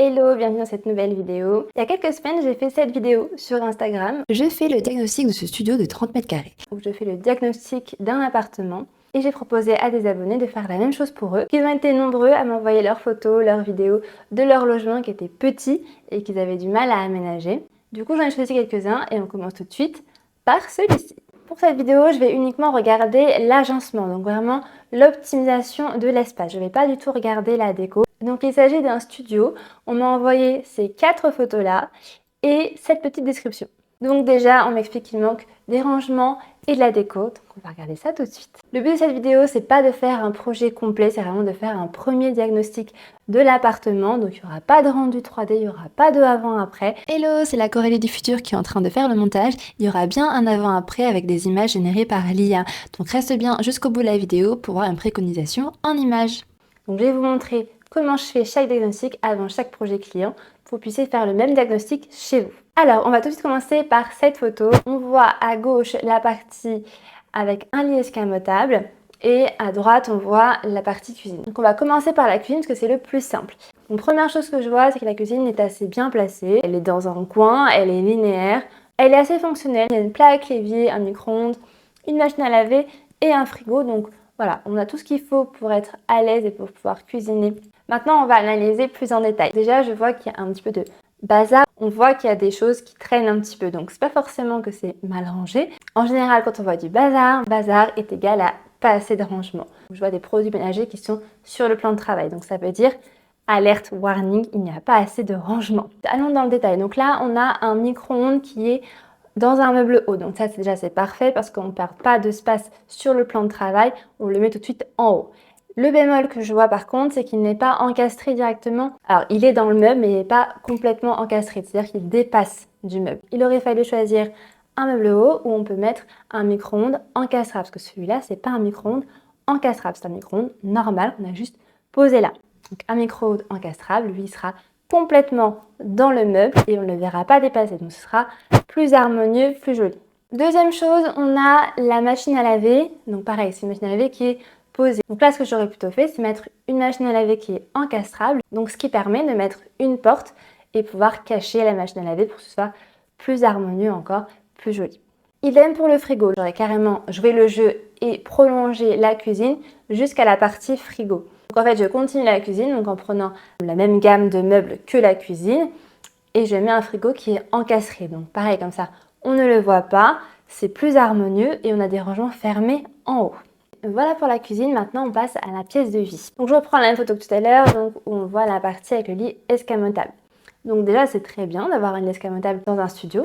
Hello, bienvenue dans cette nouvelle vidéo. Il y a quelques semaines, j'ai fait cette vidéo sur Instagram. Je fais le diagnostic de ce studio de 30 mètres carrés. Donc je fais le diagnostic d'un appartement et j'ai proposé à des abonnés de faire la même chose pour eux. Ils ont été nombreux à m'envoyer leurs photos, leurs vidéos de leur logement qui était petit et qu'ils avaient du mal à aménager. Du coup, j'en ai choisi quelques-uns et on commence tout de suite par celui-ci. Pour cette vidéo, je vais uniquement regarder l'agencement, donc vraiment l'optimisation de l'espace. Je ne vais pas du tout regarder la déco. Donc il s'agit d'un studio. On m'a envoyé ces 4 photos-là et cette petite description. Donc déjà, on m'explique qu'il manque des rangements et de la déco. Donc on va regarder ça tout de suite. Le but de cette vidéo, c'est pas de faire un projet complet, c'est vraiment de faire un premier diagnostic de l'appartement. Donc il n'y aura pas de rendu 3D, il n'y aura pas de avant-après. Hello, c'est la Corélie du futur qui est en train de faire le montage. Il y aura bien un avant-après avec des images générées par l'IA. Donc reste bien jusqu'au bout de la vidéo pour voir une préconisation en images. Donc je vais vous montrer comment je fais chaque diagnostic avant chaque projet client pour que vous puissiez faire le même diagnostic chez vous. Alors, on va tout de suite commencer par cette photo. On voit à gauche la partie avec un lit escamotable et à droite, on voit la partie cuisine. Donc, on va commencer par la cuisine parce que c'est le plus simple. Donc, première chose que je vois, c'est que la cuisine est assez bien placée. Elle est dans un coin, elle est linéaire, elle est assez fonctionnelle. Il y a une plaque évier, un micro-ondes, une machine à laver et un frigo. Donc, voilà, on a tout ce qu'il faut pour être à l'aise et pour pouvoir cuisiner. Maintenant, on va analyser plus en détail. Déjà, je vois qu'il y a un petit peu de bazar. On voit qu'il y a des choses qui traînent un petit peu. Donc, c'est pas forcément que c'est mal rangé. En général, quand on voit du bazar, bazar est égal à pas assez de rangement. Je vois des produits ménagers qui sont sur le plan de travail. Donc, ça veut dire alerte, warning, il n'y a pas assez de rangement. Allons dans le détail. Donc là, on a un micro-ondes qui est dans un meuble haut. Donc ça, c'est parfait parce qu'on ne perd pas d'espace sur le plan de travail. On le met tout de suite en haut. Le bémol que je vois par contre, c'est qu'il n'est pas encastré directement. Alors, il est dans le meuble, mais il n'est pas complètement encastré. C'est-à-dire qu'il dépasse du meuble. Il aurait fallu choisir un meuble haut où on peut mettre un micro-ondes encastrable. Parce que celui-là, c'est pas un micro-ondes encastrable. C'est un micro-ondes normal qu'on a juste posé là. Donc, un micro-ondes encastrable, lui, il sera complètement dans le meuble et on ne le verra pas dépasser. Donc, ce sera plus harmonieux, plus joli. Deuxième chose, on a la machine à laver. Donc, pareil, c'est une machine à laver qui est posée. Donc là, ce que j'aurais plutôt fait, c'est mettre une machine à laver qui est encastrable. Donc, ce qui permet de mettre une porte et pouvoir cacher la machine à laver pour que ce soit plus harmonieux encore, plus joli. Idem pour le frigo. J'aurais carrément joué le jeu et prolongé la cuisine jusqu'à la partie frigo. Donc en fait, je continue la cuisine donc en prenant la même gamme de meubles que la cuisine et je mets un frigo qui est encastré. Donc pareil, comme ça, on ne le voit pas, c'est plus harmonieux et on a des rangements fermés en haut. Voilà pour la cuisine. Maintenant, on passe à la pièce de vie. Donc je reprends la même photo que tout à l'heure, donc où on voit la partie avec le lit escamotable. Donc déjà, c'est très bien d'avoir un lit escamotable dans un studio.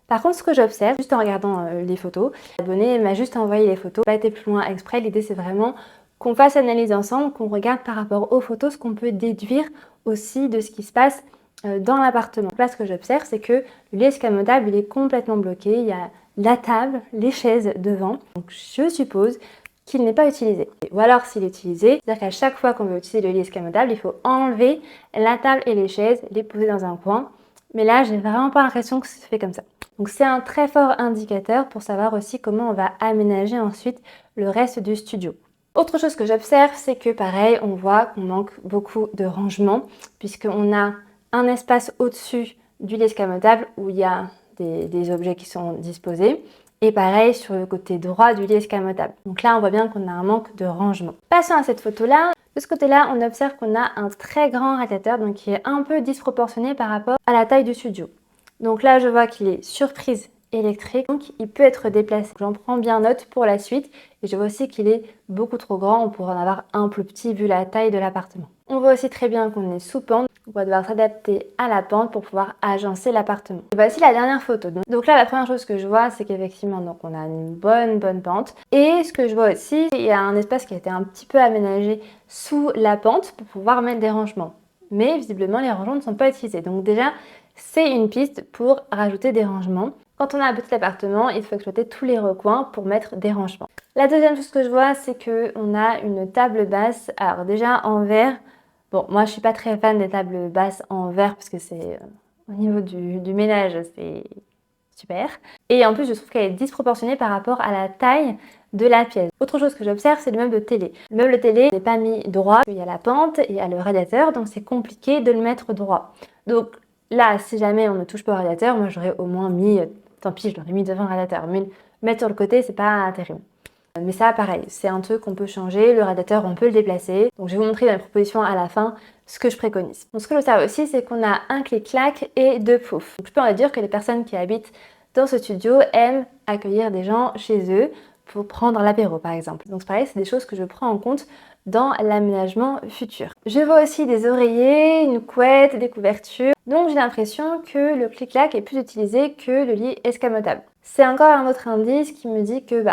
Par contre, ce que j'observe, juste en regardant les photos, l'abonné m'a juste envoyé les photos, pas été plus loin exprès. L'idée, c'est vraiment qu'on fasse analyse ensemble, qu'on regarde par rapport aux photos ce qu'on peut déduire aussi de ce qui se passe dans l'appartement. Là, ce que j'observe, c'est que le lit escamotable, il est complètement bloqué. Il y a la table, les chaises devant. Donc, je suppose qu'il n'est pas utilisé. Ou alors, s'il est utilisé, c'est-à-dire qu'à chaque fois qu'on veut utiliser le lit escamotable, il faut enlever la table et les chaises, les poser dans un coin. Mais là, j'ai vraiment pas l'impression que c'est fait comme ça. Donc c'est un très fort indicateur pour savoir aussi comment on va aménager ensuite le reste du studio. Autre chose que j'observe, c'est que pareil, on voit qu'on manque beaucoup de rangement puisqu'on a un espace au-dessus du lit escamotable où il y a des objets qui sont disposés. Et pareil sur le côté droit du lit escamotable. Donc là, on voit bien qu'on a un manque de rangement. Passons à cette photo-là. De ce côté-là, on observe qu'on a un très grand radiateur, donc qui est un peu disproportionné par rapport à la taille du studio. Donc là, je vois qu'il est sur prise électrique, donc il peut être déplacé. J'en prends bien note pour la suite. Et je vois aussi qu'il est beaucoup trop grand. On pourrait en avoir un plus petit vu la taille de l'appartement. On voit aussi très bien qu'on est sous pente. On va devoir s'adapter à la pente pour pouvoir agencer l'appartement. Voici la dernière photo. Donc là, la première chose que je vois, c'est qu'effectivement, donc on a une bonne pente. Et ce que je vois aussi, il y a un espace qui a été un petit peu aménagé sous la pente pour pouvoir mettre des rangements. Mais visiblement, les rangements ne sont pas utilisés. Donc déjà, c'est une piste pour rajouter des rangements. Quand on a un petit appartement, il faut exploiter tous les recoins pour mettre des rangements. La deuxième chose que je vois, c'est qu'on a une table basse. Alors déjà, en verre. Bon, moi, je suis pas très fan des tables basses en verre parce que c'est au niveau du ménage, c'est super. Et en plus, je trouve qu'elle est disproportionnée par rapport à la taille de la pièce. Autre chose que j'observe, c'est le meuble de télé. Le meuble de télé n'est pas mis droit, il y a la pente et il y a le radiateur, donc c'est compliqué de le mettre droit. Donc là, si jamais on ne touche pas au radiateur, moi j'aurais au moins mis, tant pis, je l'aurais mis devant le radiateur, mais le mettre sur le côté, c'est pas terrible. Mais ça, pareil, c'est un truc qu'on peut changer, le radiateur, on peut le déplacer. Donc je vais vous montrer dans la proposition à la fin ce que je préconise. Donc ce que je sais aussi, c'est qu'on a un clic-clac et deux poufs. Donc je peux en dire que les personnes qui habitent dans ce studio aiment accueillir des gens chez eux pour prendre l'apéro par exemple. Donc c'est pareil, c'est des choses que je prends en compte dans l'aménagement futur. Je vois aussi des oreillers, une couette, des couvertures. Donc j'ai l'impression que le clic-clac est plus utilisé que le lit escamotable. C'est encore un autre indice qui me dit que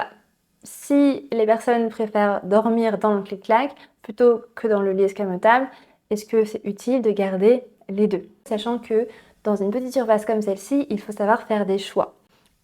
si les personnes préfèrent dormir dans le clic-clac plutôt que dans le lit escamotable, est-ce que c'est utile de garder les deux? Sachant que dans une petite surface comme celle-ci, il faut savoir faire des choix.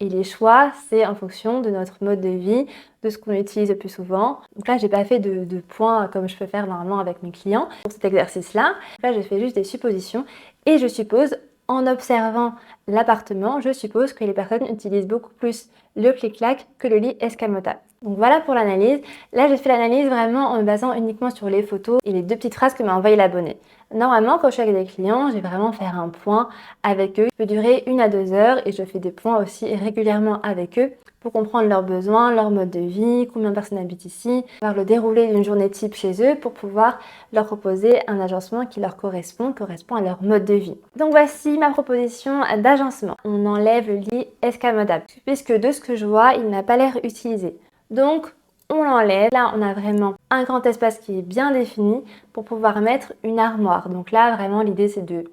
Et les choix, c'est en fonction de notre mode de vie, de ce qu'on utilise le plus souvent. Donc là, j'ai pas fait de points comme je peux faire normalement avec mes clients pour cet exercice-là. Là, je fais juste des suppositions et je suppose, en observant l'appartement, je suppose que les personnes utilisent beaucoup plus le clic-clac que le lit escamotable. Donc voilà pour l'analyse. Là, j'ai fait l'analyse vraiment en me basant uniquement sur les photos et les deux petites phrases que m'a envoyé l'abonné. Normalement, quand je suis avec des clients, je vais vraiment faire un point avec eux. Ça peut durer 1 à 2 heures et je fais des points aussi régulièrement avec eux pour comprendre leurs besoins, leur mode de vie, combien de personnes habitent ici, faire le déroulé d'une journée type chez eux pour pouvoir leur proposer un agencement qui leur correspond à leur mode de vie. Donc voici ma proposition d'agencement. On enlève le lit escamotable puisque de ce que je vois, il n'a pas l'air utilisé. Donc on l'enlève. Là, on a vraiment un grand espace qui est bien défini pour pouvoir mettre une armoire. Donc là, vraiment, l'idée, c'est de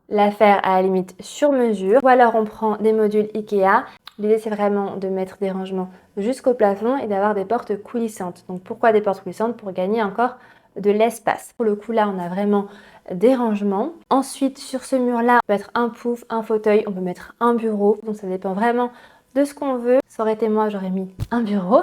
la faire à la limite sur mesure. Ou alors, on prend des modules Ikea. L'idée, c'est vraiment de mettre des rangements jusqu'au plafond et d'avoir des portes coulissantes. Donc, pourquoi des portes coulissantes? Pour gagner encore de l'espace. Pour le coup, là, on a vraiment des rangements. Ensuite, sur ce mur-là, on peut mettre un pouf, un fauteuil, on peut mettre un bureau. Donc, ça dépend vraiment de ce qu'on veut. Ça aurait été moi, j'aurais mis un bureau.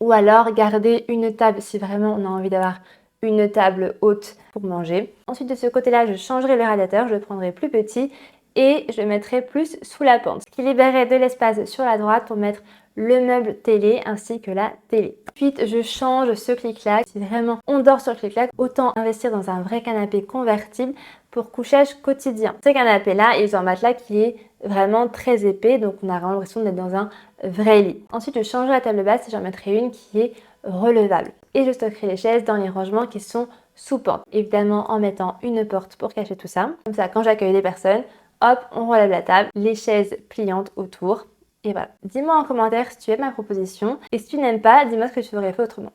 Ou alors garder une table si vraiment on a envie d'avoir une table haute pour manger. Ensuite de ce côté-là, je changerai le radiateur, je le prendrai plus petit et je le mettrai plus sous la pente. Ce qui libérerait de l'espace sur la droite pour mettre le meuble télé ainsi que la télé. Ensuite, je change ce clic-clac. Si vraiment on dort sur le clic-clac, autant investir dans un vrai canapé convertible pour couchage quotidien. Ce canapé-là, ils ont un matelas qui est vraiment très épais, donc on a vraiment l'impression d'être dans un vrai lit. Ensuite, je changerai la table basse et j'en mettrai une qui est relevable. Et je stockerai les chaises dans les rangements qui sont sous pente. Évidemment, en mettant une porte pour cacher tout ça. Comme ça, quand j'accueille des personnes, hop, on relève la table, les chaises pliantes autour. Et voilà. Dis-moi en commentaire si tu aimes ma proposition. Et si tu n'aimes pas, dis-moi ce que tu aurais fait autrement.